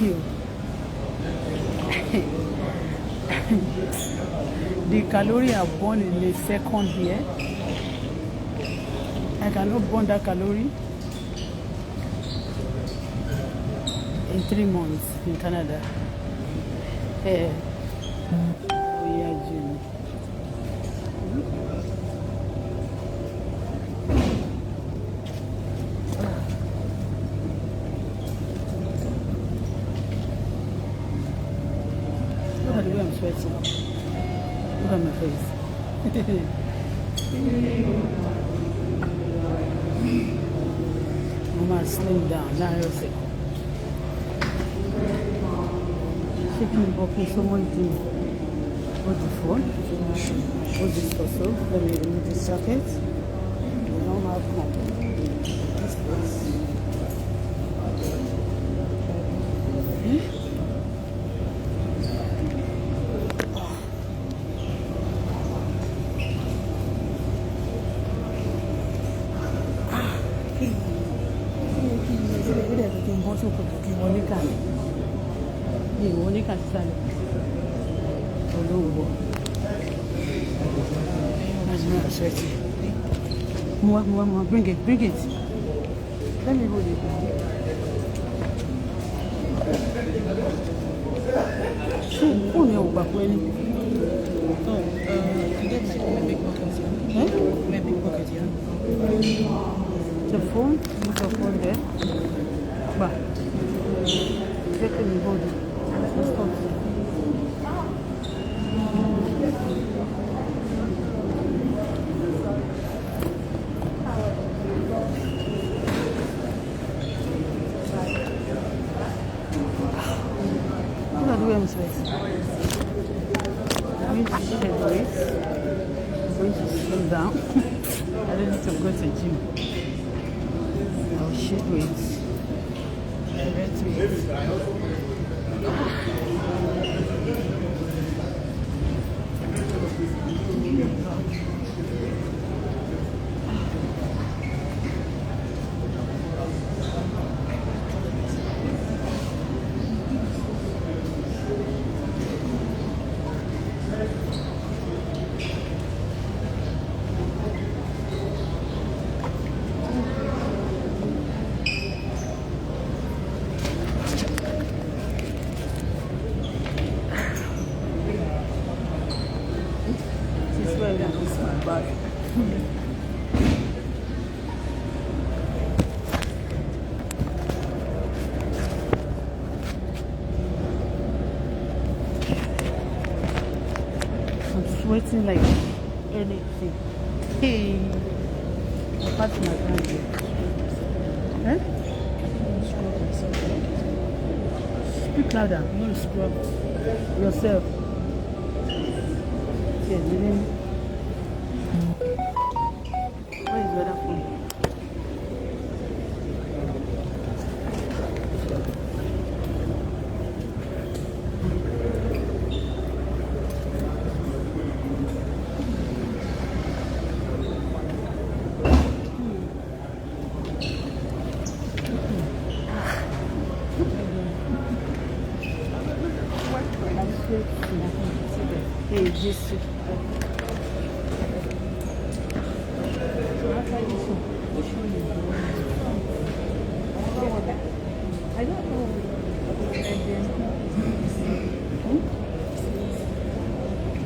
you. The calorie are born in a second here. I cannot burn that calorie in 3 months in Canada. Oh yeah, June. Look at the way I'm sweating. Look at my face. Mama slim down. Now you'll see. Shaking walking so much to hold the phone. Hold this also. Let me remove this socket. We don't have more. This place. More, bring it. Let me hold it. Oh, no, back when. Today my big pocket here. My big pocket here. The phone, put the phone there. Bah. Let me hold it. Let's stop. I'm going to shed weight. I'm going to slow down. I don't need to go to the gym. I'll shed weight. Sweating like anything. Hey, apart from my grandkids. Eh? Speak louder. I'm going to scrub yourself. Yeah, where is the other phone? Hey, this. I don't know.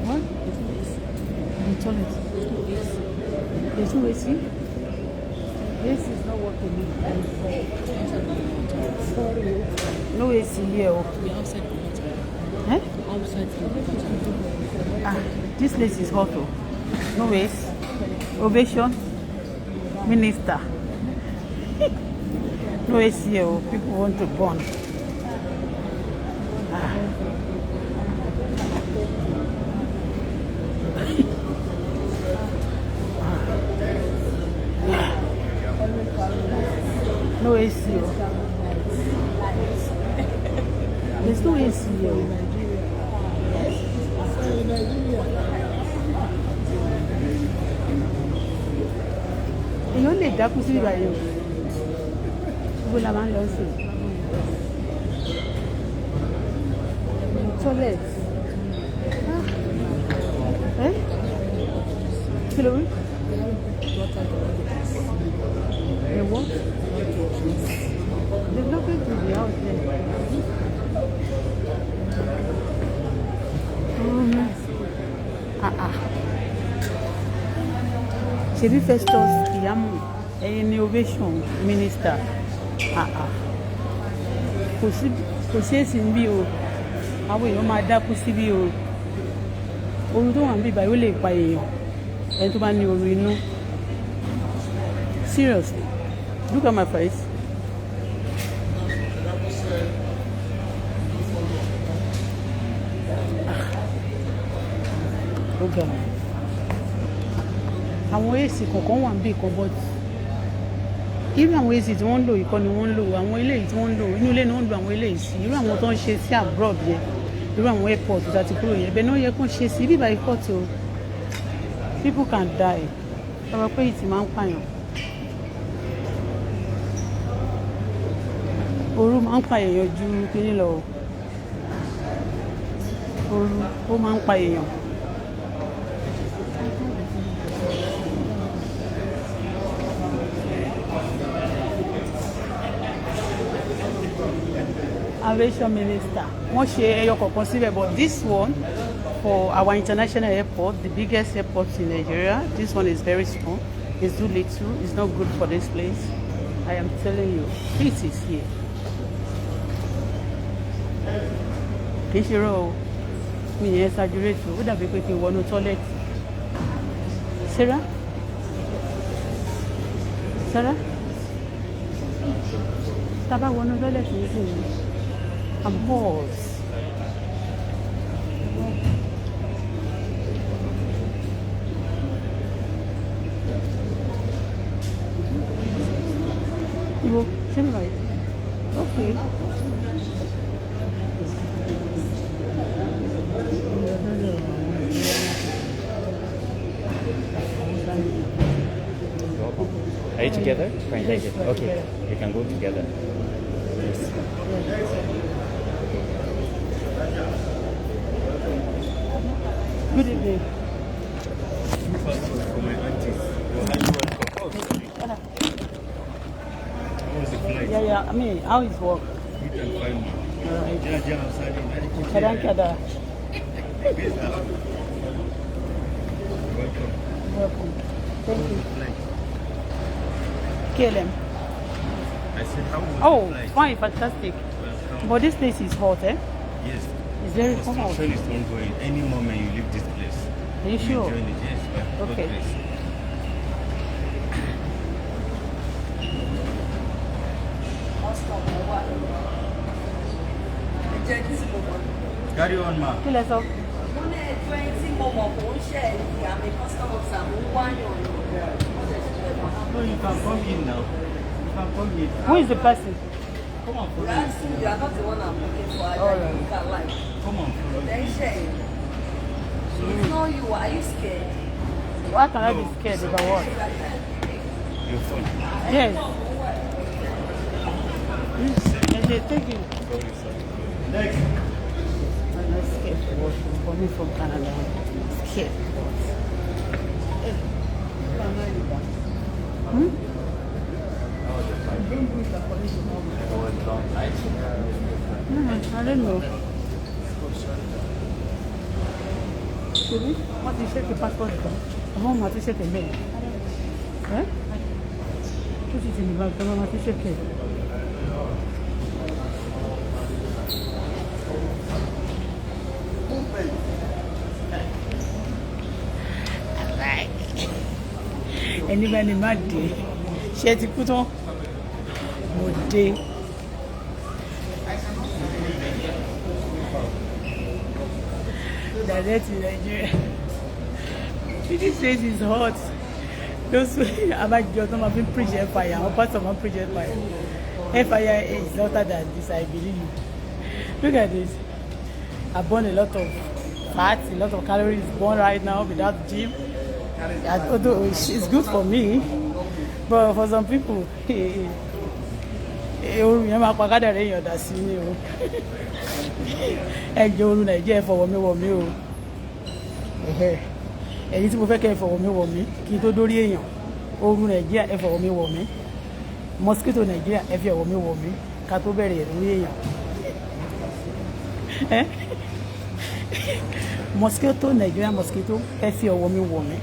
What? The toilet. There's no AC? AC is not working. No AC here. We're outside. Eh? Outside. This place is hot. No waste. Ovation. Minister. No AC here. People want to burn. No AC. There's no AC here. Èèyàn lè dákú sí ìbàyẹ̀ o. Gbogbo la máa ń lọ sí. Toilet. Eh? Kilo? A what? The luggage will be out there. Ṣebí Festus Keyamo innovation minister. Kò sí èsì níbí o. Àwọn èèyàn máa dákú síbí o. Oru tó wà níbí báyìí ó lè pa èèyàn. Ẹni tó bá ní oru inú. Seriously, look at my face. Okay. Àwọn AC kọ̀ọ̀kan wà níbí kan but irú àwọn AC tí wọ́n ń lò yìí kọ́ ni wọ́n ń lò àwọn eléyìí tí wọ́n ń lò inú ilé ni wọ́n ń lo àwọn eléyìí sí irú àwọn tó ń ṣe sí abroad yẹn irú àwọn airport tó ti kúrò yẹn bẹ́ẹ̀ náà yẹ kó ṣe sí bíbá ikọ́ tí o people can die ọ̀rọ̀ pé ìtì máa ń pààyàn ooru máa ń pa èèyàn ju kíní lọ ooru ó máa ń pa èèyàn. Aviation minister wọ́n ṣe ẹyọ kọ̀ọ̀kan síbẹ̀ but this one for our international airport the biggest airport in Nigeria this one is very small it's too little it's not good for this place I am telling you this is here kì í ṣe rọ o mi yẹn exaggerate o ó dàbí pé kí n wọnú toilet Sarah tá bá wọnú toilet nísìnyí. I'm bored. You will turn right. Okay. Are you together? Fine, thank you. Okay, you can go together. Yes. Good evening. For my aunties. Yeah. I mean, how is work? You can find me. Alright. Welcome. Thank you. KLM. I said, how was Oh, the flight? fine, fantastic. Welcome. But this place is hot, eh? Yes. It's very hot. Construction is ongoing. Any moment you leave this place. Are you sure? Enjoy it. Yes, but Okay. God bless. Carry on, ma. Kí lẹ sọ? No, you can come in now. You can come in. Who is the person? Come on, follow me. You are not the one I'm looking for. I All don't right. think I like. Come on, follow me. Then share. It's not you. Are you scared? Why can I be scared about what? You're fine. Yes. And they take you. Sorry, sorry. Next. I'm not scared for what I'm coming from Canada. I'm scared. I don't know. Ṣebí wọ́n ti ṣe kí passport kan àwọn ọmọ àti ṣèkè bẹ́ẹ̀ ẹ́ tó ti ti nìbọn tó máa ti ṣèkè. Ẹni bá ní má dé ṣe ti kú tán mo dé. Direct in Nigeria. This place is hot. Those abájọ tó máa fi preach fire, àwọn pastor máa preach fire. Fire is hotter than this, I believe. Look at this. I burn a lot of fat, a lot of calories burned right now without gym. Although it's good for me, but for some people, Oru yẹn máa pa kádà rẹ̀ èèyàn dà sí ni o. Ẹ jẹ́ oru Nàìjíríà ẹ fọwọ́ mi wọ̀ mí o. Ẹ̀yin tí mo fẹ́ kẹ́ ẹ fọwọ́ mi wọ̀ mí kí n tó dórí èèyàn. Oru Nàìjíríà ẹ fọwọ́ mi wọ̀ mí. Mosquito Nàìjíríà ẹ fi ọwọ́ mi wọ̀ mí ká tó bẹ̀rẹ̀ lórí èèyàn. Mosquito Nàìjíríà mosquito ẹ fi ọwọ́ mi wọ̀ mí.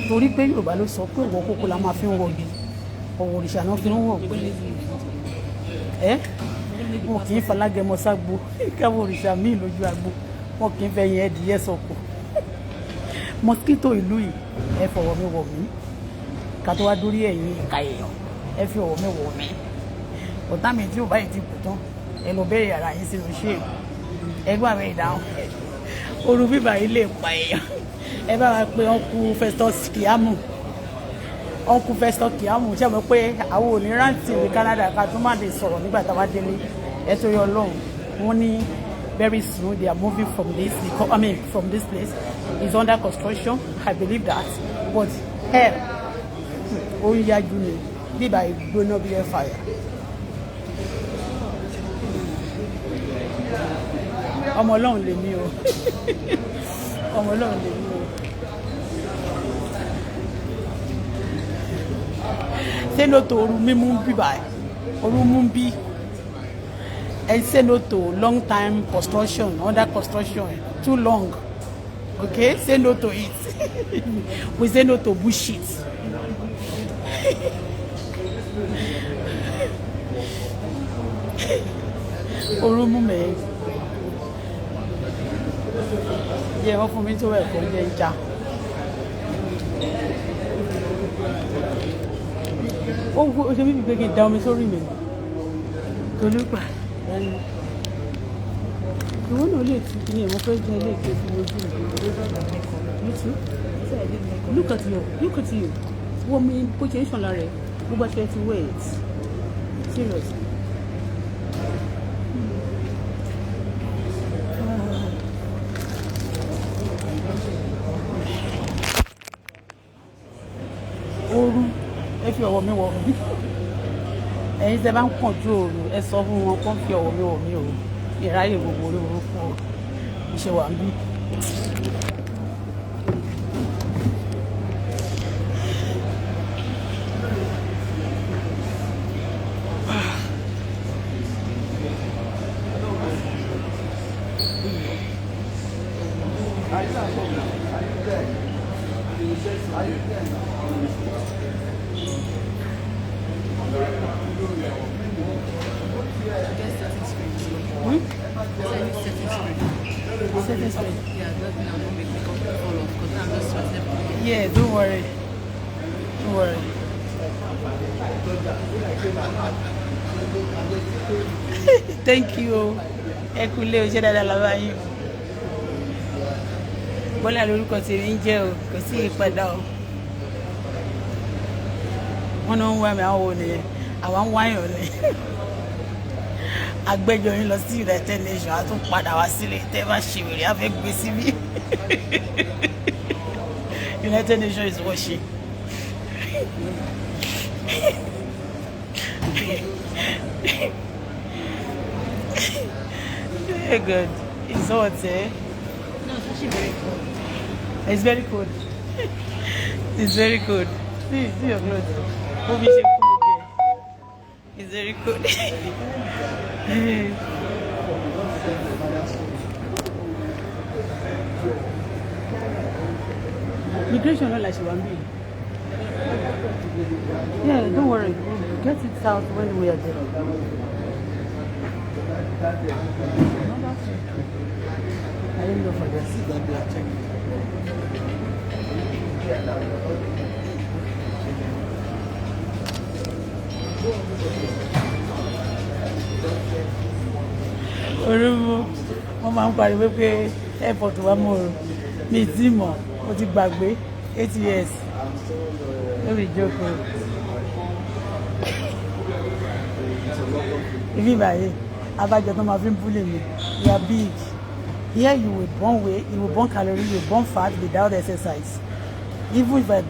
Torí pé Yorùbá ló sọ pé ìwọ kókó la máa fi ń wọ̀gi. Ọwọ́ òrìṣà náà fi ń wọ̀ pé wọn kì í falágẹmọ ságbo káwọ òrìṣà míì lójú agbo wọn kì í fẹ́ yẹn ẹdìyẹ sọkò. Mosquito ìlú yìí ẹ fọwọ́ mi wọ̀ mí ká tó wá dórí ẹ̀yìn ìka èèyàn ẹ fi ọwọ́ mi wọ̀ mí. Ọ̀tá mi tí ò báyìí ti kù tán ẹ lọ bẹ̀rẹ̀ ara yín sínú ṣé ẹgbẹ́ àwọn ìdáhùn oru bíbá yìí lè pa èèyàn. Ẹ bá wa pé ọkùn Festus Keyamo ọkùn Festus Keyamo ṣe mọ̀ pé àwọn ò ní rántí ní Canada ká tó má lè sọ̀rọ̀ nígbà tá a wá délé ẹ tó yọ Ọlọ́run wọ́n ní very soon they are moving from this from this place. It's under construction. I believe that, but hell ó ń yájú ni bíbá ìgbóná bí ẹ fàyà. Ọmọ Ọlọ́run lè mí o ọmọ Ọlọ́run lè mí o. Say no to oru mímú bíbá oru mú bí. And say no to long time construction, under construction, too long. Okay? Say no to it. We say no to bullshit. Orumu me. Yeah, wọ́n fún mi tó ẹ̀kọ́ jẹ́ ìjà. Ó ṣe bíbí pé kí n da omi sórí mi. Tolúpà. Ìwọ náà lè tún kí ni ẹ̀wọ̀n fẹ́ jẹ́ ilé ìgbé fún ojú mi. You too? Look at you. Wọ́n mi bó ṣe ń ṣàn lára ẹ̀ gbogbo aṣọ ẹ ti wet. Serious. Oru ẹ fi ọwọ́ mi wọ̀ mí. Ẹ̀yin tẹ́ bá ń kọ̀ntró òru ẹ sọ fún wọn kó fi ọwọ́ mi wọ̀ mí o. Ìráyè gbogbo orí orúkọ ìṣe wà ń bí. Yeah, don't worry. Don't worry. Thank you. Ẹ kúlé o, ṣé dáadáa la bá yín. Bọ́lá lórúkọ tèmi ń jẹ́ o, kò sí ìpadà o. Wọ́n náà ń wá mi àwọn wo nìyẹn, àwọn ń wáyàn ni. Agbẹ́jọ́ yín lọ sí United Nations, a tún padà wá sílé tẹ́ bá ṣe wèrè, a fẹ́ gbé síbí. United Nations is watching. Very good. It's hot, eh? No, it's actually very cold. It's very cold. It's very cold. See your clothes. Who be so cool again? It's very cold. Migration not like she want be. Yeah, don't worry. We'll get it out when we are there. I didn't go for this. Orúkọ wọ́n máa ń pariwo pé airport wa mọ̀ ọ́ mi tí mọ̀ mo ti gbàgbé 8 years lórí ìjókòó. Ibi báyìí abájọ tó máa fi ń búlẹ̀ mi you are big here you will burn weight you will burn calories you will burn fat without exercise even if I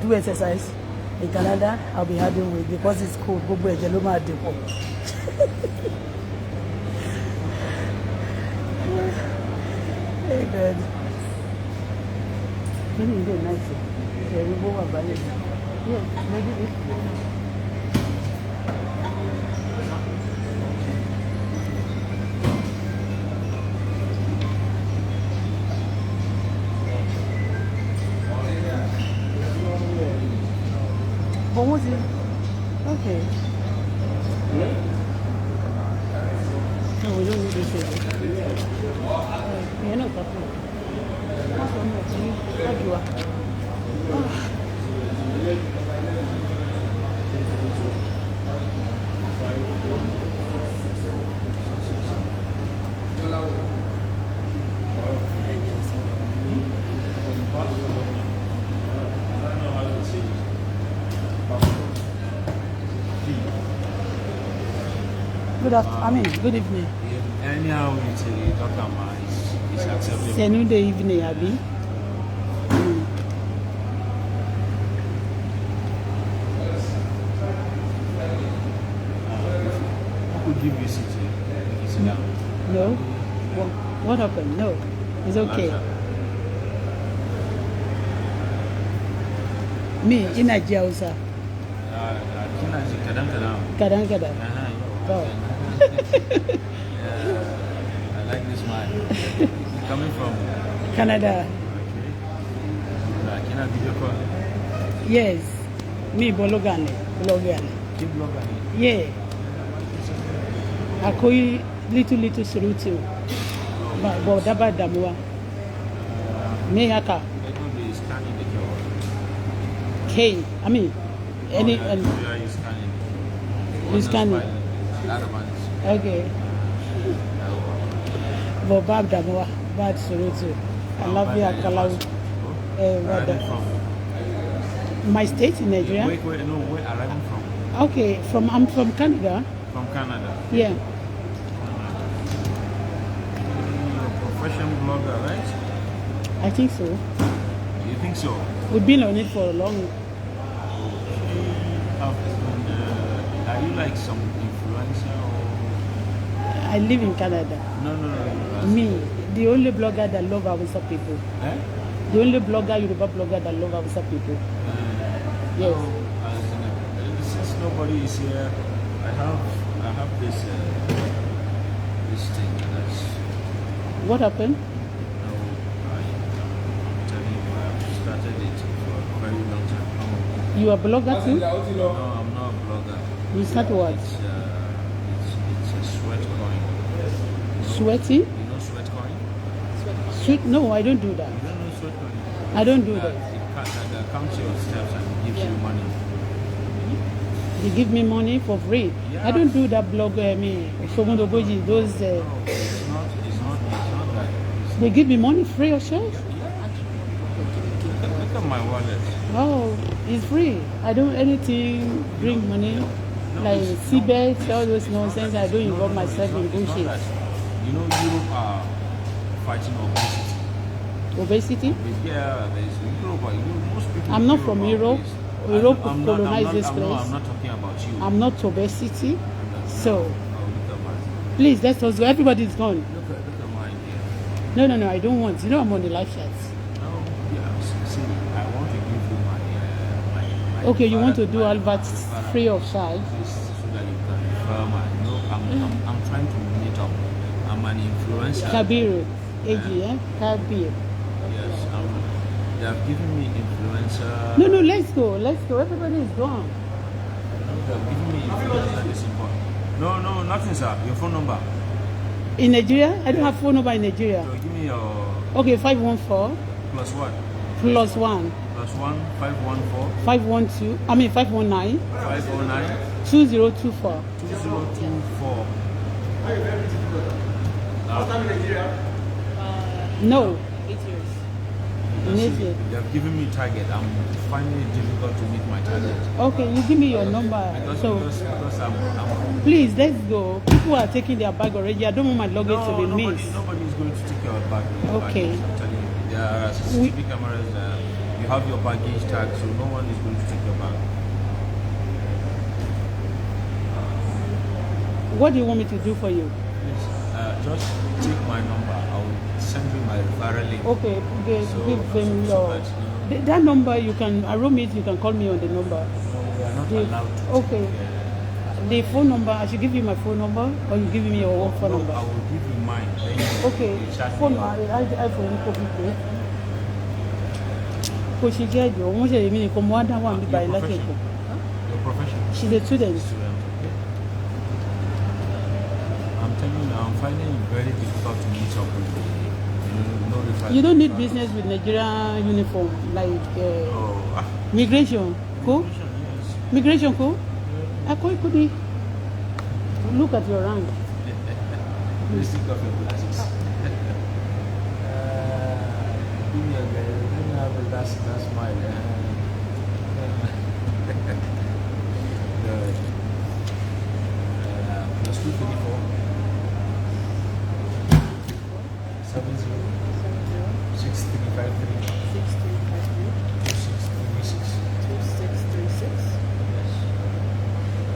do exercise In Canada, I'll be having weight because it's cold. Go back, hello, my dear. Hey, good. Can you get nice? Yeah, we go about it. Yeah, maybe this. What was it? Okay. No, we don't need this shit. Yeah, no, that's not. That's one more thing. How do you are? Good afternoon. I mean, good evening. Anyhow, it's Dr. Ma is acceptable. C'est nous de evening, Abby. Who could give you seat here? You sit down. No? What happened? No. It's okay. Me, in Nigeria, sir. Kadang kadang. Oh. I like this man. Coming from Canada. Can I video call? Yes. Me, Bologane. Keep vlogging. Yeah. I call you little surutu. But daba damwa. Me haka. They don't be scanning the job. K. I mean, any. Where are you scanning? You scanning? That one is. Okay. But bad damwa. Bad surutu. I love you, Akalau. Where are you from? My state in Nigeria. Where are you from? Okay, I'm from Canada. From Canada. Yeah. You're a professional blogger, right? I think so. You think so? We've been on it for a long. Are you like some influencer or? I live in Canada. No. Me, the only blogger that love Hausa people. Eh? The only blogger, Yoruba blogger that love Hausa people. Yes. Since nobody is here, I have this thing that's. What happened? I'm telling you, I've started it for a very long time. You are a blogger too? No, I'm not a blogger. You start what? It's a sweat coin. Sweaty? You know sweat coin? Sweet? No, I don't do that. You don't know sweat coin? I don't do that. It counts your steps and gives you money. They give me money for free. Yeah. I don't do that blogger. I mean, Somundoboji, those. No, it's not that. They give me money free of charge. Look at my wallet. Oh, it's free. I don't anything bring money like seabeds, all those nonsense. I don't involve myself in bullshit. You know, Europe are fighting obesity. Obesity? Yeah, there's Europe. Most people. I'm not from Europe. Europe colonized this place. I'm not talking about you. I'm not obesity. So, Look at mine. please, let us go. Everybody's gone. Look at mine here. No, I don't want. You know I'm on the live chat. No, yeah. See, I want to give you my Okay, you want to do my- adverts free of charge? This so that you can refer my. No, I'm trying to meet up. I'm an influencer. Kabiru. AG, eh? Kabir. Yes, they have given me influencer. No, let's go. Everybody is gone. They have given me influencer. This important. No, nothing, sir. Your phone number. In Nigeria? I don't have phone number in Nigeria. So give me your Okay, 514 plus what? plus 1 Plus 1 514 512. I mean 519 509 2024. 2024. No. 8 years. Nigeria. They have given me target. I'm finding it difficult to meet my target. Okay, you give me your number. Because I'm Please, let's go. People are taking their bag already. I don't want my luggage to be missed. nobody is going to take your bag. Okay. I'm telling you. There are CCTV cameras. You have your baggage tag, so no one is going to take your bag. What do you want me to do for you? Please, just take my number. I'll send you my referral link. Okay, give them so your... that, you know, That number, you can, I roam it, you can call me on the number. we are not allowed to. Okay. The phone number, I should give you my phone number, or you give me your own phone number? I will give you mine. Then you, Okay. you chat Phone me up. iPhone copy plate. Because she get you, almost a minute, come one down one by Your like profession. Your profession. She's a student. Student. Okay. I'm telling you, I'm finding it very difficult to meet up with you. No referral. You don't need business with Nigerian uniform, like migration. Cool? Yes. Migration, cool? I call it could look at your rank. Please think of your glasses. Give me a guy. That's mine. Plus 224 70 6353 2636.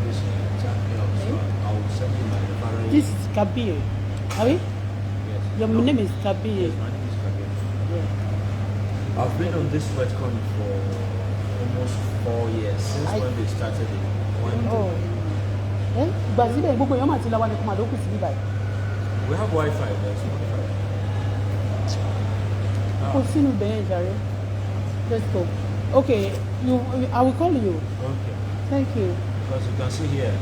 Yes. Chat me up, so I will send you my referral. This is Kabir. Are we? Yes. Your name is Kabir. Yes, my name is Kabir. Yeah. I've been on this sweatcon for almost 4 years since when they started it. Oh. Eh? But see, we We have Wi-Fi. There's Wi-Fi. Let's go. Okay, I will call you. Okay. Thank you. Because you can see here,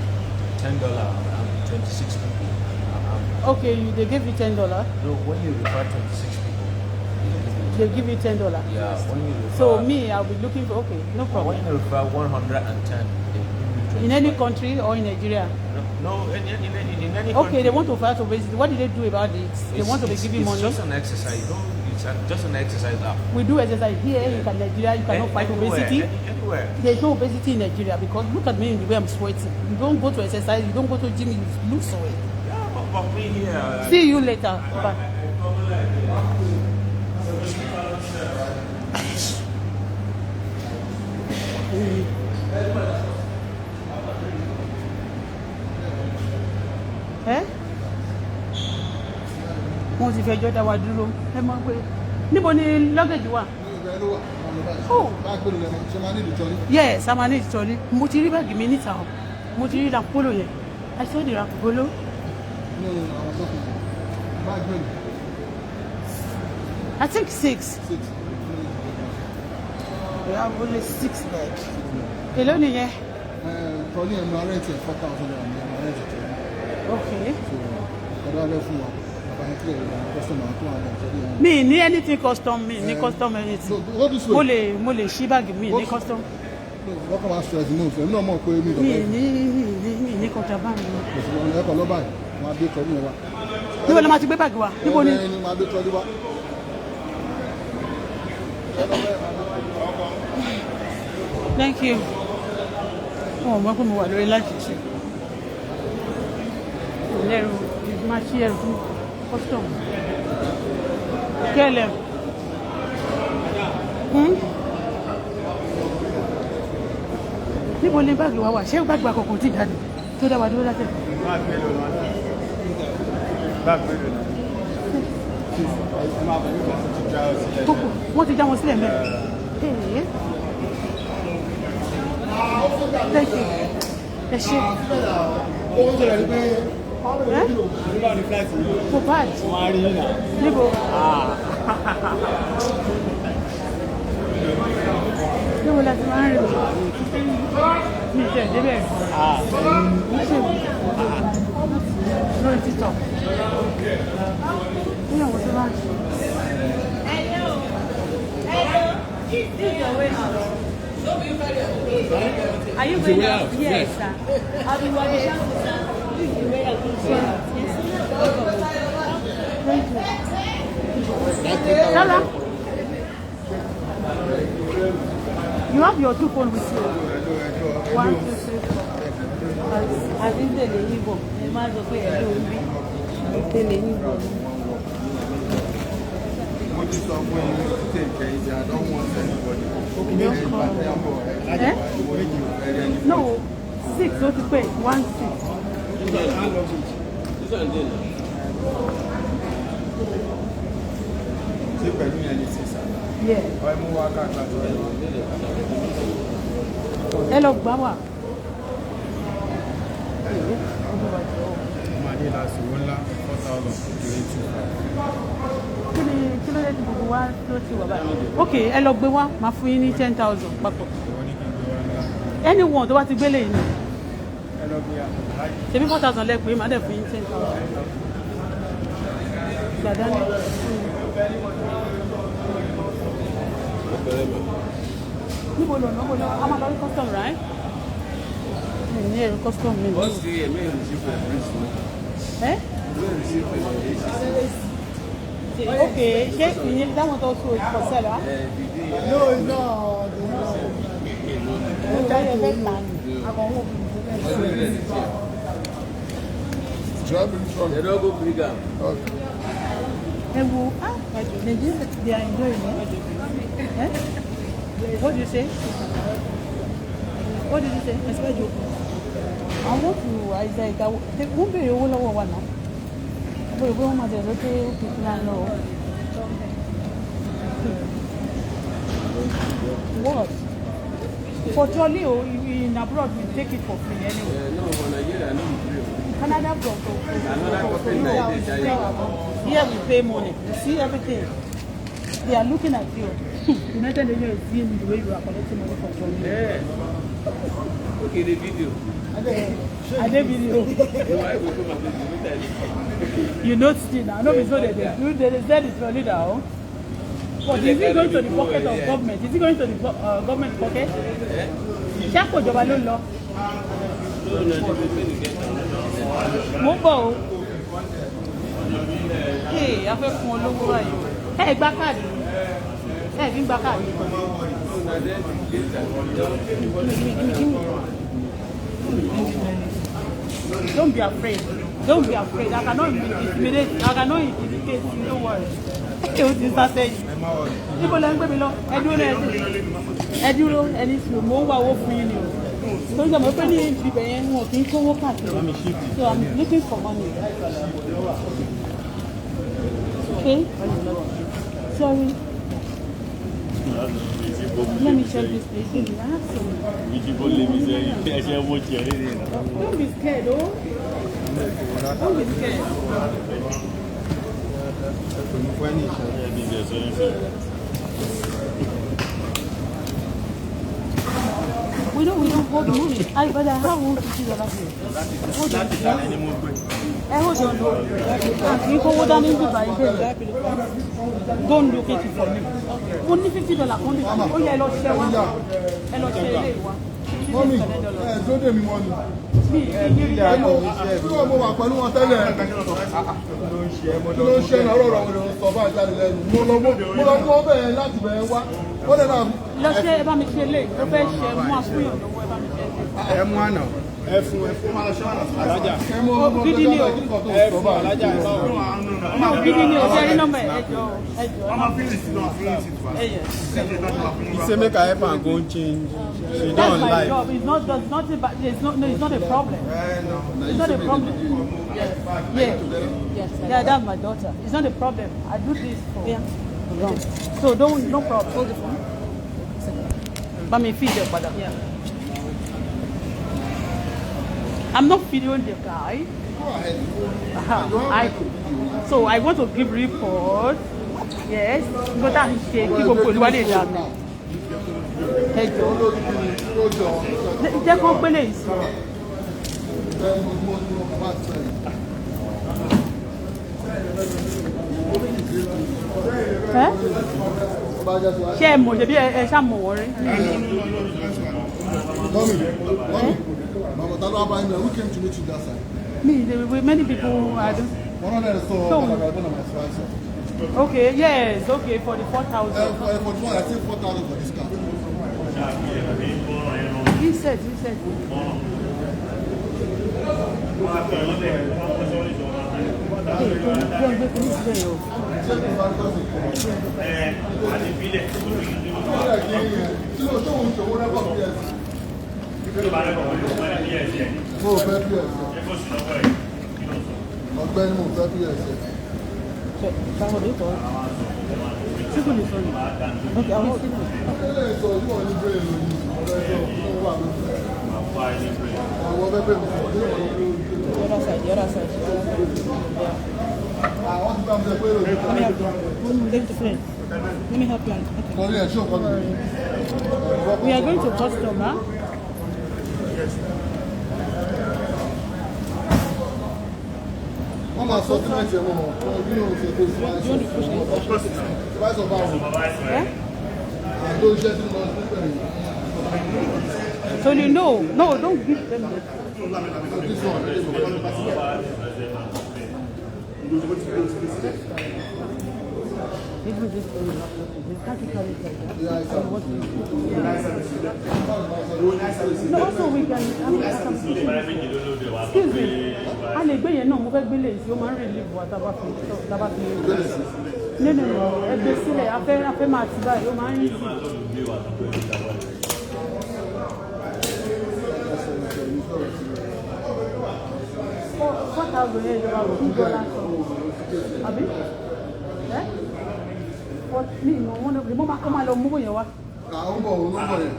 $10 and 26 people. Okay, they give you $10. No, when you refer 26 people, They give you $10. yeah. When you refer, So me, I'll be looking for. Okay, no problem. when you refer 110, they give you In any 25. country or in Nigeria. No, in any country. Okay, they want to file to visit. What did they do about it? They want to give you money. It's just an exercise. Just an exercise app. We do exercise here in Nigeria. You cannot fight obesity. Anywhere. There's no obesity in Nigeria because look at me in the way I'm sweating. You don't go to exercise. You don't go to gym. You lose weight. Yeah, but me here. See you later. Bye. Wọ́n ti fẹjọ́ dá wa dúró ẹ mọ̀ pé níbo ni luggage wà. Oh. Yes, I'm an editor. Mo ti rí báàgì mi níta o. Mo ti rí rapolo yẹn. I saw the rapolo. I think 6. We have only 6 bags. Èló nìyẹn? Probably I'm renting 4,000 Okay. So, Me ní anything custom, me ní custom anything. Mo lè ṣí báàgì mi ní custom. What come and stress no, so no more pay me. Mi ní contraband. Ẹ kọ lọ báyìí, wọ́n á gbé tọ́jú wa. Níbo ni ma ti gbé báàgì wa? Níbo ni? Wọ́n á gbé tọ́jú wa. Thank you. Oh, mo kò mo wà lórí láti ṣe. Lẹ́rù máa ṣí ẹrù fún custom. Kẹ́lẹ̀. Níbo ni báàgì wa wà? Ṣé báàgì wa kọ̀ọ̀kan ti jáde? Tó dá wa dúró látẹ̀. Kókò, wọ́n ti já wọn sílẹ̀ mẹ́rin. Thank you. Ẹ ṣé. Kò bad. Níbo? Níbo la ti máa ń rìn? Mi ì tẹ̀ débẹ̀. Lórí TikTok. Ní àwọn tó máa ń ṣe. This is your warehouse. Are you going out? Yes, sir. I'll be walking down to sir. This is the warehouse. Yes, sir. Thank you. Lala. You have your 2 phones with you. 1, 2, 3, 4. I think they need you. They might as well pay a little bit. They need you. No, 6, what to pay? 1, 6. Yeah. Hello, Baba. Okay, ẹ lọ gbé wá, máa fún yín ní 10,000 papọ̀. Anyone tó bá ti gbélé yìí ni. Ṣebí 4,000 lẹ pé máa dẹ̀ fún yín 10,000. Gbàdá ni. Níbo lọ náà? A máa lọ rí custom, right? Ní ẹ̀rọ custom mi. What's the main receipt? Eh? Okay, that one also is for seller? No. They don't go bigger. They are enjoying it. Eh? What do you say? What did you say? I want to, I said, they won't be able to one now. But we won't have to what? For trolley in abroad, we take it for free anyway. No, for Nigeria, no free. Canada here we pay money. You see everything. They are looking at you. United Nations is seeing the way you are collecting money for trolley. Yeah. Okay, the video. I did video. You know still now. No, it's not that they do. They said it's trolley now. But is it going to the pocket of government? Is it going to the government pocket? Shako Jobalo law. Mobile. Hey, I feel for logo. Hey, back at you. Hey, bring back at you. Don't be afraid. Don't be afraid. I cannot intimidate. I cannot intimidate you. Don't worry. People like me, I do know any more work for you. So I'm opening the bank, working for work. So I'm looking for money. Okay? Sorry. Let me check this place. Don't be scared, oh. Don't be scared. We don't hold money. But I have $150 here. Hold on. You go down into my bed. Don't look at it for me. Only $50. Oh yeah, Lord, share one. Hello, share one. Mommy, don't give me money. Make her help and go change. She don't like. It's not a problem. It's not a problem. Yes. Yeah, that's my daughter. It's not a problem. I do this for. Yeah. So no problem. Hold the phone. But me feed your father. Yeah. I'm not videoing the guy. Go ahead. So I want to give report. Yes. But I'm shaking. What is that? Jẹ́ kó pélé ìsìn. Ṣé ẹ mọ̀ ṣe bí ẹ ṣá mọ̀ wọ́n rí? Who came to meet you that side? Me, many people. I don't. Okay, yes, okay, for the 4,000. For the one, I say 4,000 for this car. He said. ọgbẹ́ni mo fẹ́ bí ẹsẹ̀. Báwo ló tọ́? Síkù ní sọ́nù. Ok, àwọn òṣìṣẹ́. Ilé ìsọ̀ yìí wọ́n ní bẹ́ẹ̀ lónìí. Ọ̀rẹ́ sọ fún wa lónìí. Àwọn bẹ́ẹ̀ mi sọ ní ọ̀rọ̀ lórí. The other side. Àwọn ti bá mi sọ pé lónìí. Let me help you. Take the plane. Let me help you. Okay. Kọ́lé ẹ̀ ṣé òkọ́ mi. We are going to customer. Wọ́n máa sọ sílẹ̀ ṣe wọ́n bí wọ́n ṣe tó ṣe báyìí bá wọn. Àdó iṣẹ́ tí wọ́n ti bẹ̀rẹ̀. So you know, no, don't give them the. This one, Even this one, they can't carry it like that. No, also we can have some people. Excuse me. A lè gbé yẹn náà mo fẹ́ gbélé yìí tí ó máa ń relieve wa tábà fi. No, ẹgbẹ́ sílẹ̀ afẹ́ máa ti báyìí ó máa ń yí sí. $4,000 yẹn ìjọba rò fún $2 sọ. Àbí? Ní ìmọ̀ wọn lè mọ́ máa lọ mú yẹn wá. àwọn bọ̀ òun ló bọ̀ yẹn.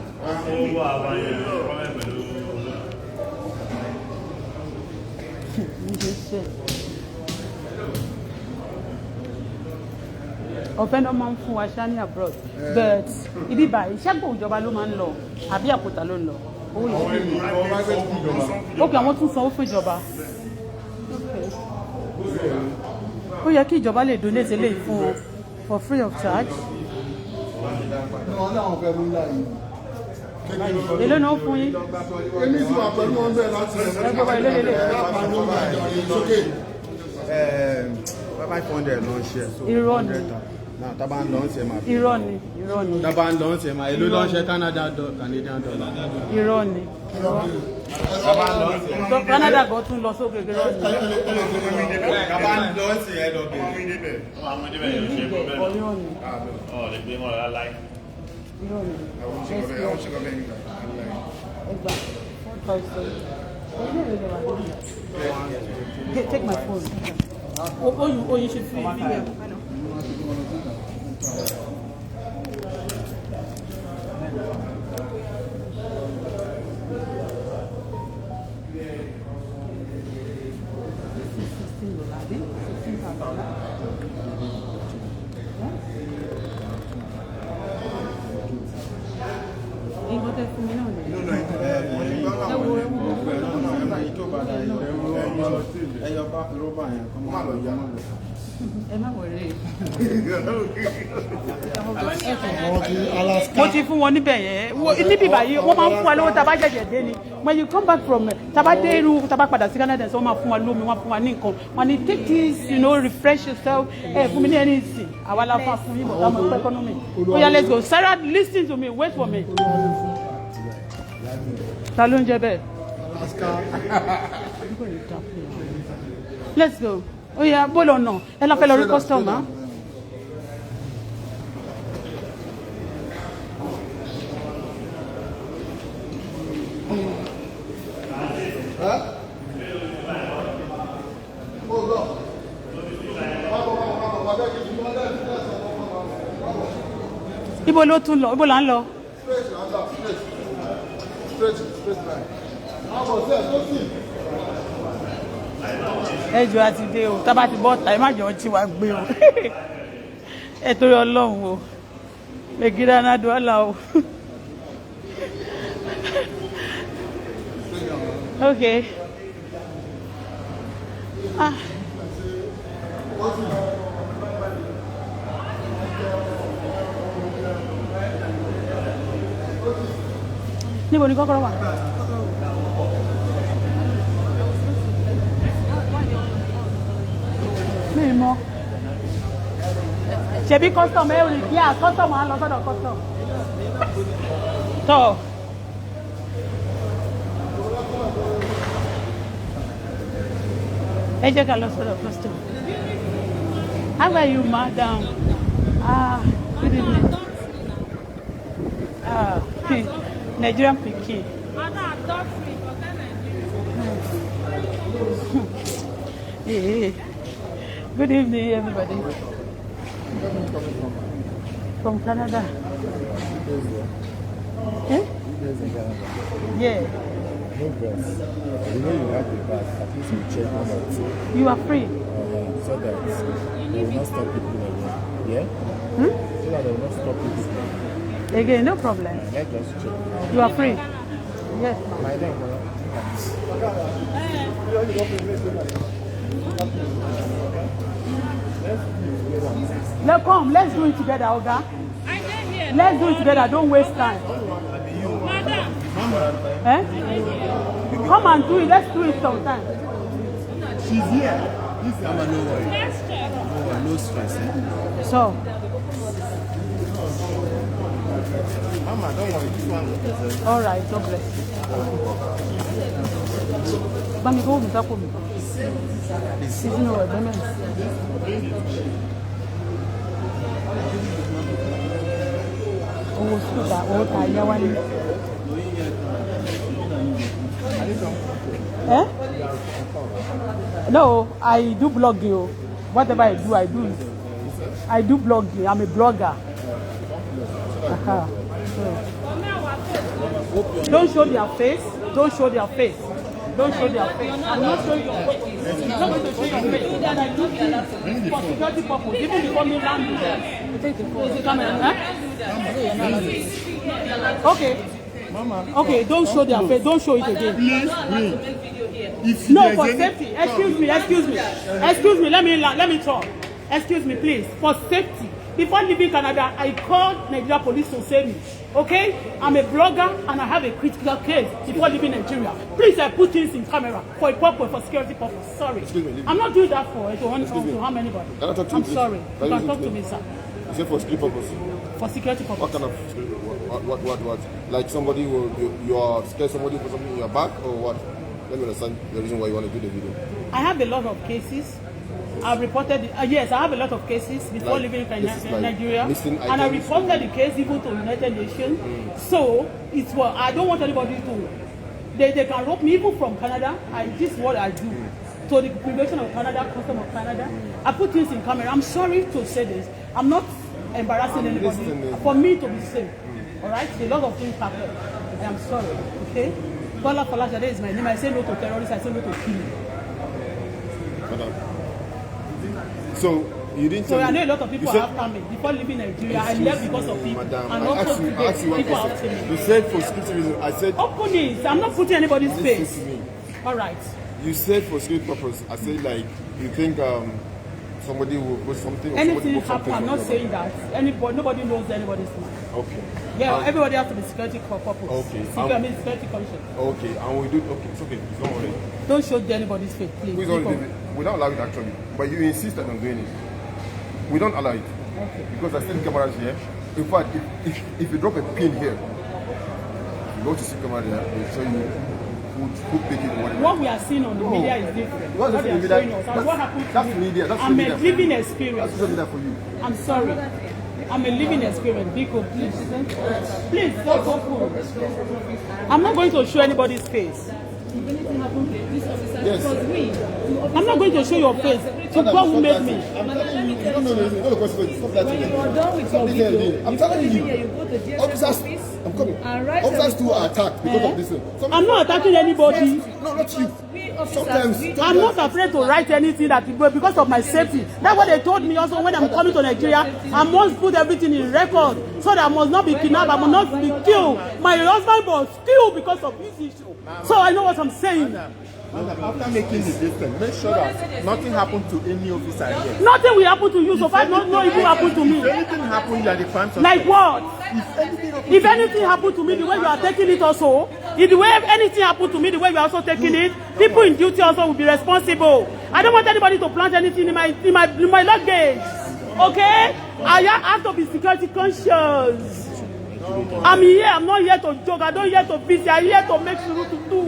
Ọ̀fẹ́ náà máa ń fún wa ṣá ní abroad but ibi báyìí ṣẹ́gun ìjọba ló máa ń lọ àbí àpótá ló ń lọ owó yẹn. Ok, àwọn tún sanwó fún ìjọba. Ó yẹ kí ìjọba lè donate eléyìí fún wọn for free of charge. Wọ́n ní àwọn fẹ́ mú láàyè. Èló náà fún yín. Èmi sì wà pẹ̀lú wọn bẹ́ẹ̀ láti Ẹgbẹ́ wa èló lélẹ̀. sókè. 500 ló ń ṣe. Irọ́ ni. Náà tábà ń lọ ń ṣe máa fi. Irọ́ ni. Tábà ń lọ ń ṣe máa èló ló ń ṣe Canadian dollar. Irọ́ ni. Canada gan tún lọ sókè irọ́ ni. Tábà ń lọ ń ṣe ẹ lọ bẹ̀rẹ̀. Irọ́ ni. Take my phone. Oh, you should free video. Mo ti fún wọn níbẹ̀ yẹn níbí báyìí wọ́n máa ń fún wa lówó tá a bá jẹ̀jẹ̀ dé ni when you come back from tá a bá dé irú tá a bá padà sí Canada so wọ́n máa fún wa lómi wọ́n fún wa ní nǹkan wọ́n ní take this refresh yourself fún mi ní ẹni ìsìn àwa la fún yín bọ̀ táwọn ẹ̀kọ́ economy oya let's go Sarah listen to me wait for me. Ta ló ń jẹ bẹ́ẹ̀? Let's go. Oya bọ́ọ̀lù ọ̀nà ẹ lọ fẹ́ lọ rí customer. Ibo ló tún lọ? Ibo là ń lọ? Ẹjọ́ àti dé o, tá bá ti bọ́ ta ẹ má jọ tí wàá gbé o. Ẹ torí Ọlọ́run o. Megida náà dùn ọ́là o. Okay. Níbo ni kọ́kọ́rọ́ wà? Mi mọ̀. Ṣebí custom ẹ rí bí custom á lọ sọ́dọ̀ custom. Tọ́. Ẹ jẹ́ ká lọ sọ́dọ̀ custom. How are you, madam? Good evening. Nigerian pikin. Hey. Good evening, everybody. From Canada. Eh? Yeah. No bus. You know you have the bus. At least we check 1 or 2. You are free. So that they will not stop people again. Yeah? So that they will not stop people. Again, no problem. Let us check. You are free. Yes. My name, Now come, let's do it together, Oga. Let's do it together, don't waste time. Eh? Come and do it, let's do it sometime. She's here. Mama, no worry. No stress. Eh? So, Mama, don't worry. This one. all right, God bless you. Bami, go with that woman. You know what I mean? Oh, so that old guy, one. Eh? No, I do blogging. Whatever I do it. I do blogging. I'm a blogger. So, don't show their face. Don't show their face. Don't show their face. I'm not showing your face. I'm not going to show your face. That I do this for security purpose. Even before me land, take the phone. Camera, okay. Okay, don't show their face. Don't show it again. No, for safety. Excuse me. Let me talk. Excuse me, please. For safety. Before leaving Canada, I called Nigeria police to save me. Okay? I'm a blogger and I have a critical case before leaving Nigeria. Please, I put things in camera for a purpose, for security purpose. Sorry. I'm not doing that to harm anybody. I'm sorry. You can talk to me, sir. You say for security purpose? For security purpose. What kind of what? Like somebody you are scared somebody for something in your back or what? Let me understand the reason why you want to do the video. I have a lot of cases. I've reported yes, I have a lot of cases before leaving Nigeria, and I reported the case even to United Nations. So it's what I don't want anybody to. They can rope me even from Canada. This is what I do. To the Immigration of Canada, Custom of Canada. I put things in camera. I'm sorry to say this. I'm not embarrassing anybody. For me to be safe. All right. A lot of things happen. I am sorry. Okay. Bola Falashade is my name. I say no to terrorists. I say no to killing. So you didn't. So I know a lot of people after me before leaving Nigeria. I left because of people, Madam, and also today people after me. You said for security reasons. I said. Open it. I'm not putting anybody's face. All right. You said for security purpose. I said like you think somebody will put something. Anything happen. I'm not saying that. Nobody knows anybody's mind. Okay. Yeah, everybody has to be security purpose. Okay. Security conscious. Okay, and we do. Okay, it's okay. Don't worry. Don't show anybody's face, please. We don't allow it actually, but you insist that I'm doing it. We don't allow it. Okay. Because I still cameras here. In fact, if you drop a pin here, you go to see camera there, they'll show you who pick it. What we are seeing on the media is different. What they are showing us and what happened to me. Media. I'm a living experience. That's media for you. I'm sorry. I'm a living experience. Biko, please. Please, don't go full. I'm not going to show anybody's face. Yes. I'm not going to show your face to God who made me. I'm telling you. Officers, I'm coming. Officers too are attacked because of this. I'm not attacking anybody. No, not you. Sometimes I'm not afraid to write anything that because of my safety. That's what they told me also when I'm coming to Nigeria. I must put everything in record so that I must not be kidnapped, I must not be killed. My husband was killed because of this issue. So I know what I'm saying. After making the distance, make sure that nothing happened to any officer here. Nothing will happen to you, so far no even happen to me. If anything happened, you are the crime suspect. Like what? If anything happened to me, the way you are taking it also, if the way anything happened to me, the way you are also taking it, people in duty also will be responsible. I don't want anybody to plant anything in my luggage. Okay? I have to be security conscious. I'm here. I'm not here to joke. I don't here to visit. I'm here to make sure to do.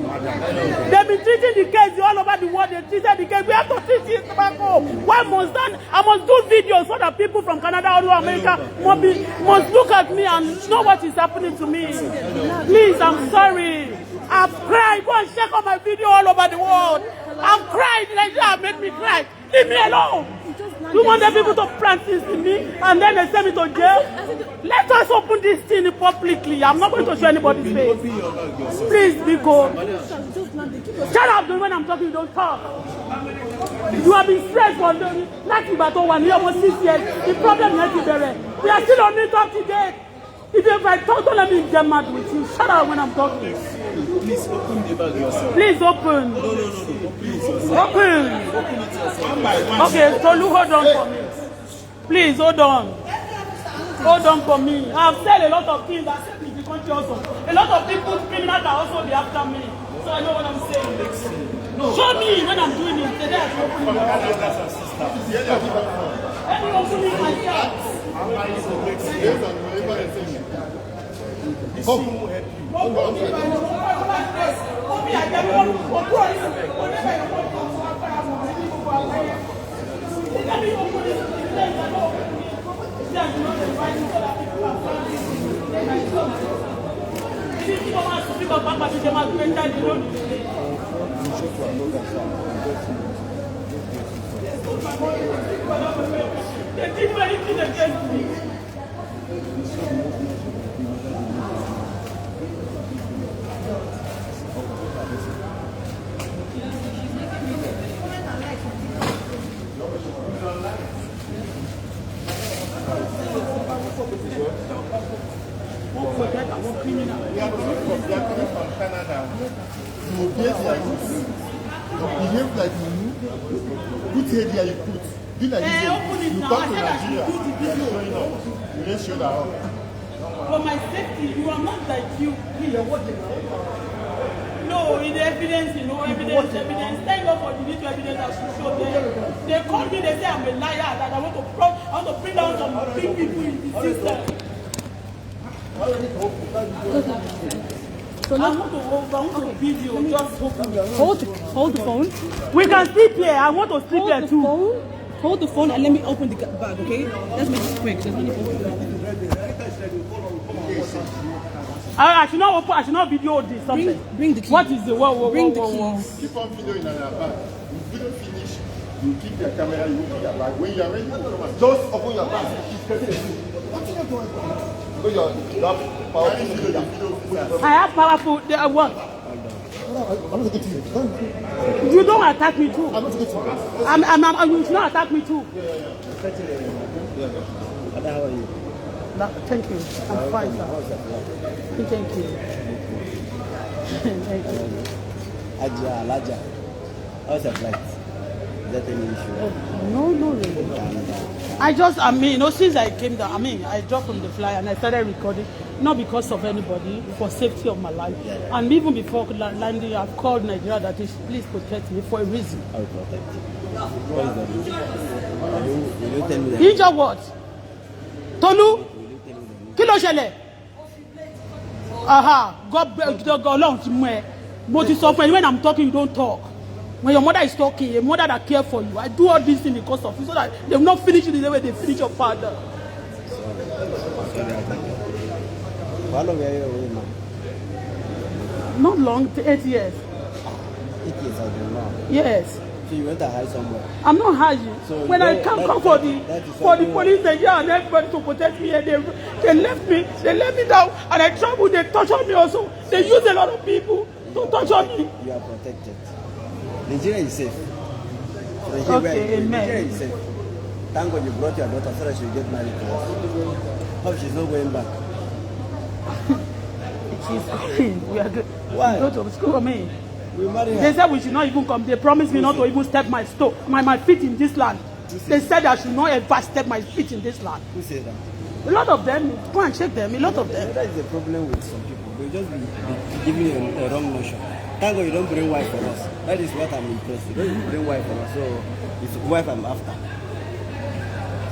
They've been treating the case all over the world. They treated the case. We have to treat it back home. Why must that? I must do videos so that people from Canada or America must look at me and know what is happening to me. Please, I'm sorry. I've cried. Go and check on my video all over the world. I'm crying. Nigeria make me cry. Leave me alone. You want the people to plant this in me and then they send me to jail? Let us open this thing publicly. I'm not going to show anybody's face. Please, Biko. Shut up when I'm talking, don't talk. You have been stressed for like about 1 year, almost 6 years. The problem is that we are still on it up to date. If I talk, don't let me get mad with you. Shut up when I'm talking. Please open the bag yourself. Please open. No, please. Open. Open it yourself. Okay, so you hold on for me. Please hold on. Hold on for me. I've said a lot of things that set me in the country also. A lot of people, criminals are also be after me. So I know what I'm saying. Show me when I'm doing it. Today I should open it. Let me open it myself. They did anything against me. They are coming from Canada. You behave like this. You behave like you. Put here, you put. Do like this. You come to Nigeria. You are showing up. You didn't show that up. For my safety, you are not like you. No, in the evidence, evidence. Thank God for the little evidence that you showed there. They called me, they say I'm a liar, that I want to bring down some big people in the system. So I want to video, just Hold the phone. we can sleep here. I want to sleep here too. Hold the phone and let me open the bag, okay? Let's make this quick. There's no need for I should not open. I should not video this something. Bring the keys. What is the Bring the keys. Keep on videoing in your bag. When video finish, you keep your camera, you keep your bag. When you are ready, just open your bag. What are you doing? Because you have powerful video. I have powerful. What? I'm not getting you. You don't attack me too. I'm not getting you. You should not attack me too. How are you? No, thank you. I'm fine, sir. Thank you. Thank you. Laja. How's the flight? Is that any issue? No, really. Since I came down, I dropped from the fly and I started recording, not because of anybody, for safety of my life. Yeah. And even before landing, I've called Nigeria that is, please protect me for a reason. I will protect you. What is the reason? Will you tell me that? Injure what? Tolu? Kilo ṣẹlẹ̀? God Ọlọ́run ti mú ẹ. Mo ti sọ fún ẹ, when I'm talking, you don't talk. When your mother is talking, a mother that cares for you, I do all these things because of you, so that they will not finish you the way they finish your father. Sorry, how long were you away, man? Not long, 8 years. 8 years, I don't know. Yes. So you went to hide somewhere? I'm not hiding. So when I come for the police, they and everybody to protect me, and they left me down, and I traveled, they tortured me also. They use a lot of people to torture me. You are protected. Nigeria is safe. Okay, amen. Nigeria is safe. Thank God you brought your daughter so that she will get married to us. Hope she's not going back. She's going. We are good. Why? Go to school, We marry her. They said we should not even come. They promised me not to even step my feet in this land. They said I should not ever step my feet in this land. Who said that? A lot of them, go and check them, a lot of them. That is the problem with some people. They just be giving you a wrong notion. Thank God you don't bring wife for us. That is what I'm impressed. You don't bring wife for us, so it's wife I'm after.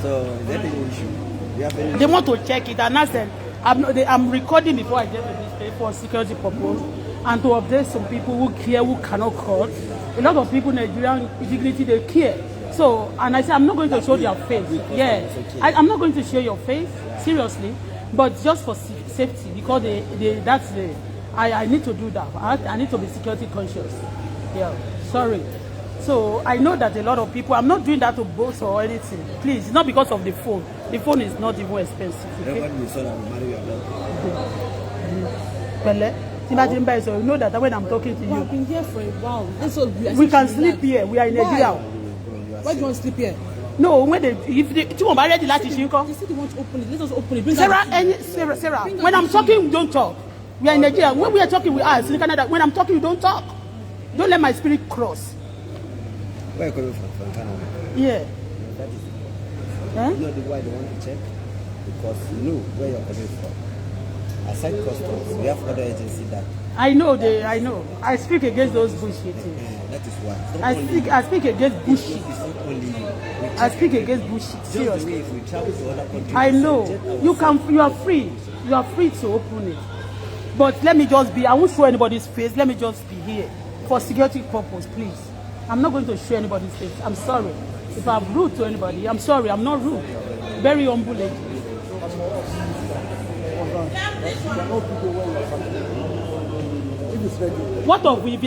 So is that an issue? You have any They want to check it, and I said, I'm recording before I get to this place for security purpose, and to update some people who care, who cannot call. A lot of people in Nigerian dignity, they care. So, and I said, I'm not going to show their face. Yeah, I'm not going to show your face, seriously, but just for safety, because I need to do that. I need to be security conscious. Yeah, sorry. So I know that a lot of people, I'm not doing that to boast or anything. Please, it's not because of the phone. The phone is not even expensive. Okay? So you know that when I'm talking to you, I've been here for a while. we can sleep here. We are in Nigeria. Why do you want to sleep here? No, when they, if they, you want ready, They said they want to open it. Let us open it. Bring Sarah, when I'm talking, you don't talk. We are in Nigeria. When we are talking, we are in Canada. When I'm talking, you don't talk. Don't let my spirit cross. Where are you coming from Canada? Yeah. That is Huh? you know why they want to check? Because you know where you're coming from. Aside customs, we have other agencies that. I know. I speak against those bullshit. That is why. I speak against bullshit. It's not only you. I speak against bullshit. Just the Seriously. way if we travel to other countries. I know. You are free. You are free to open it. But let me just be. I won't show anybody's face. Let me just be here for security purpose, please. I'm not going to show anybody's face. I'm sorry. If I'm rude to anybody, I'm sorry. I'm not rude. Very humble lady. What of if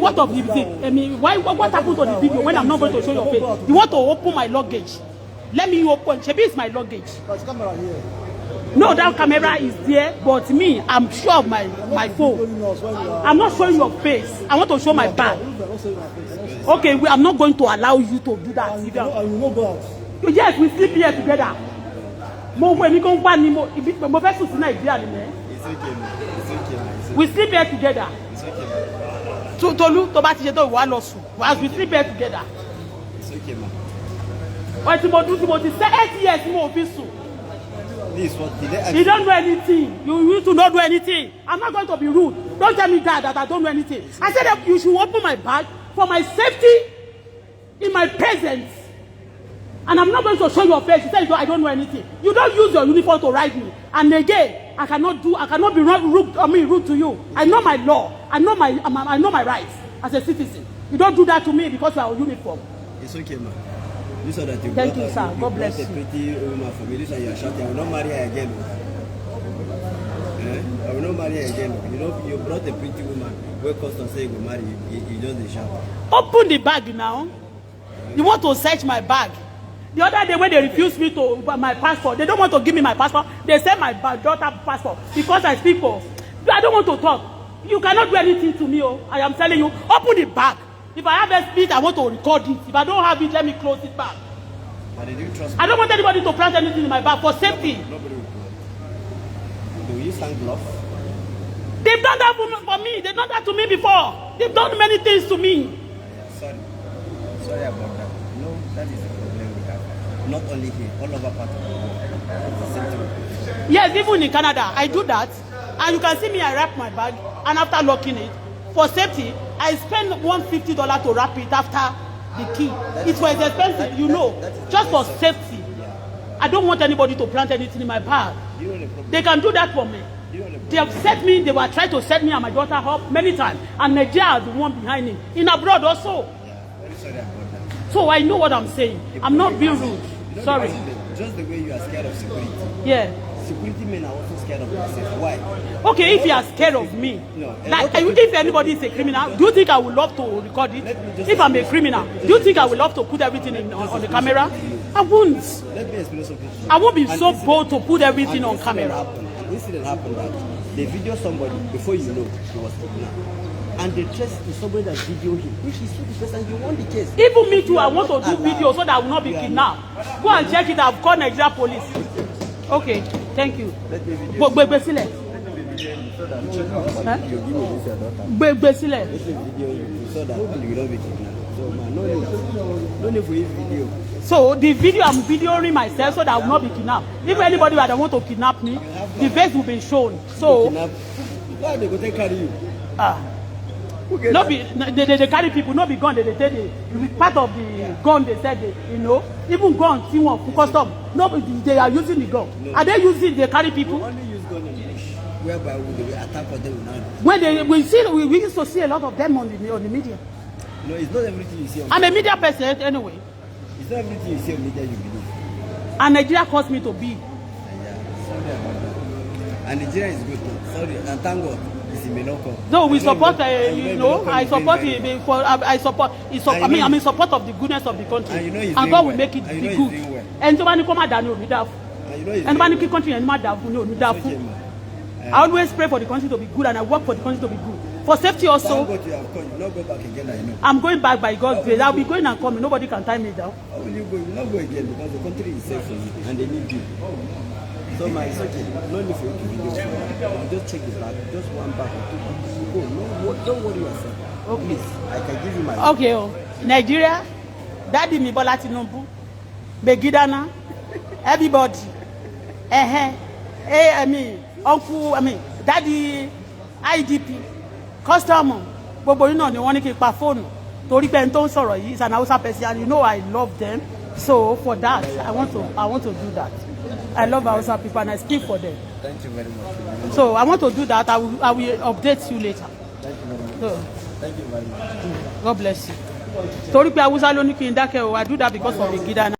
what of if I mean what happened to the video when I'm not going to show your face? You want to open my luggage? Let me open. Shebi is my luggage. No, that camera is there, but me, I'm sure of my phone. I'm not showing your face. I want to show my bag. Okay, I'm not going to allow you to do that. Yes, we sleep here together. We sleep here together. Tolu, to ba ti se to wa lo sun. We sleep here together. It's okay, man. What you say 8 years mo fi sun. This is what You don't know anything. You need to not do anything. I'm not going to be rude. Don't tell me that I don't know anything. I said that you should open my bag for my safety in my presence. And I'm not going to show your face. You say I don't know anything. You don't use your uniform to ride me. And again, I cannot be rude to you. I know my law. I know my rights as a citizen. You don't do that to me because you are a uniform. It's okay, man. This one that you Thank you, sir. God bless you. A pretty woman for me. This one you are shouting. I will not marry her again. I will not marry her again. You know, you brought a pretty woman. Where custom say you will marry, you just a shout. Open the bag now. You want to search my bag? The other day when they refused me to my passport, they don't want to give me my passport. They send my daughter passport because I speak for. I don't want to talk. You cannot do anything to me. I am telling you. Open the bag. If I have a speech, I want to record it. If I don't have it, let me close it back. But did you trust me? I don't want anybody to plant anything in my bag for safety. Nobody will do. Do you stand gloves? They've done that for me. They've done that to me before. They've done many things to me. Sorry about that. No, that is the problem we have. Not only here, all over part of the world. It's the same thing. Yes, even in Canada, I do that. And you can see me, I wrap my bag. And after locking it, for safety, I spend $150 to wrap it after the key. It was expensive, you know, just for safety. I don't want anybody to plant anything in my bag. They can do that for me. They have set me, they were trying to set me and my daughter up many times. And Nigeria is the one behind it. In abroad also. Very sorry about that. So I know what I'm saying. I'm not being rude. Sorry. Just the way you are scared of security. Yeah. Security men are also scared of themselves. Why? Okay, if you are scared of me, No, like if anybody is a criminal, do you think I would love to record it? If I'm a criminal, do you think I would love to put everything on the camera? I won't. Let me explain something. I won't be so bold to put everything on camera. An incident happened that they video somebody before you know he was kidnapped. And they traced to somebody that videoed him, which is the person you won the case. Even me too, I want to do video so that I will not be kidnapped. Go and check it. I've called Nigeria police. Okay, thank you. Let me video. So that you give me this your daughter. Let me video you so that you will not be kidnapped. So man, no need for this video. So the video, I'm videoing myself so that I will not be kidnapped. If anybody that want to kidnap me, the face will be shown. So why they go take carry you? No be they carry people, no be gun. They take the part of the gun. They said even gun see one for custom. No, they are using the gun. No. Are they using? They carry people. We only use gun in bush, whereby we attack for them now. When we used to see a lot of them on the media. No, it's not everything you see. I'm a media person anyway. It's not everything you see on media you believe. And Nigeria caused me to be. Sorry about that. And Nigeria is good too. Sorry, and thank God. It's in Menoko. No, we support, you know, I support it. I support. I'm in support of the goodness of the country. And you know and God will make it be good. And so when you come out, you know, and when you country and I always pray for the country to be good, and I work for the country to be good. For safety also. Thank God you have come. You not go back again, I know. I'm going back by God's grace. I'll be going and coming. Nobody can tie me down. How will you go? You not go again because the country is safe for you and they need you. So my it's okay. No need for you to video. You just check the bag. Just one bag or two bags. Go. No, don't worry yourself. Okay. Please, I can give you my. Okay, Nigeria, Daddy mi Bola Tinubu, Begidana, everybody. I mean, Uncle, Daddy, IDP, customer. Gbogbo you know ni wọ́n ní kí pa phone. Torí pé n tó sọ̀rọ̀ yìí is an Hausa person. You know I love them. So for that, I want to do that. I love Hausa people and I speak for them. Thank you very much. So I want to do that. I will update you later. Thank you very much. So, thank you very much. God bless you. Torí pé Hausa ló ní kí n dákẹ́ o. I do that because of Begidana.